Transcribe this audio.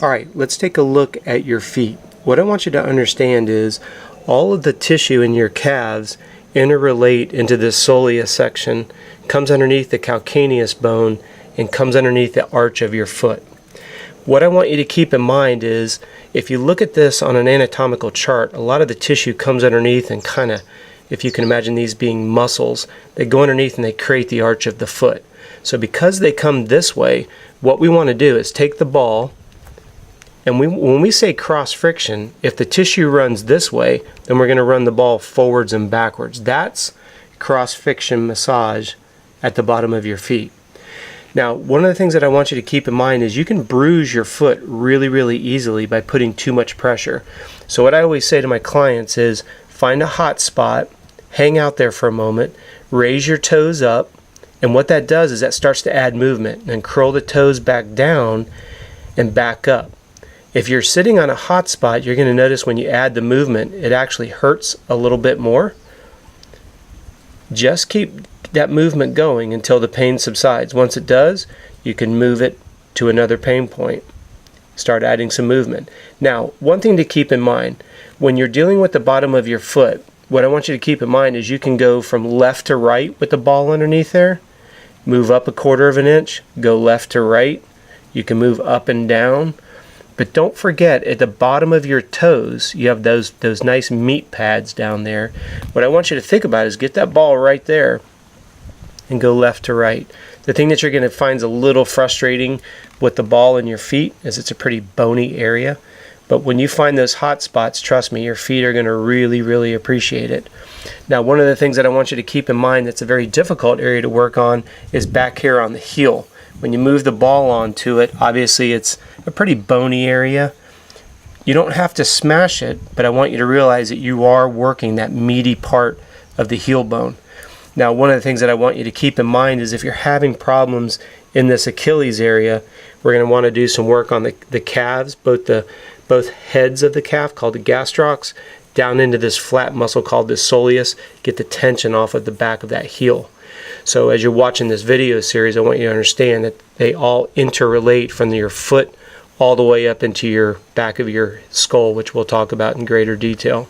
Alright, let's take a look at your feet. What I want you to understand is all of the tissue in your calves interrelate into this soleus section, comes underneath the calcaneus bone, and comes underneath the arch of your foot. What I want you to keep in mind is, if you look at this on an anatomical chart, a lot of the tissue comes underneath and kind of, if you can imagine these being muscles, they go underneath and they create the arch of the foot. So because they come this way, what we want to do is take the ball, and when we say cross friction, if the tissue runs this way, then we're going to run the ball forwards and backwards. That's cross friction massage at the bottom of your feet. Now, one of the things that I want you to keep in mind is you can bruise your foot really, really easily by putting too much pressure. So what I always say to my clients is find a hot spot, hang out there for a moment, raise your toes up, and what that does is that starts to add movement, and curl the toes back down and back up. If you're sitting on a hot spot, you're going to notice when you add the movement, it actually hurts a little bit more. Just keep that movement going until the pain subsides. Once it does, you can move it to another pain point. Start adding some movement. Now, one thing to keep in mind, when you're dealing with the bottom of your foot, what I want you to keep in mind is you can go from left to right with the ball underneath there, move up 1/4 inch, go left to right. You can move up and down. But don't forget, at the bottom of your toes, you have those nice meat pads down there. What I want you to think about is get that ball right there and go left to right. The thing that you're going to find is a little frustrating with the ball in your feet is it's a pretty bony area. But when you find those hot spots, trust me, your feet are going to really, really appreciate it. Now, one of the things that I want you to keep in mind that's a very difficult area to work on is back here on the heel. When you move the ball onto it, obviously it's a pretty bony area. You don't have to smash it, but I want you to realize that you are working that meaty part of the heel bone. Now, one of the things that I want you to keep in mind is if you're having problems in this Achilles area, we're going to want to do some work on the calves, both heads of the calf called the gastrocs, down into this flat muscle called the soleus, get the tension off of the back of that heel. So as you're watching this video series, I want you to understand that they all interrelate from your foot all the way up into your back of your skull, which we'll talk about in greater detail.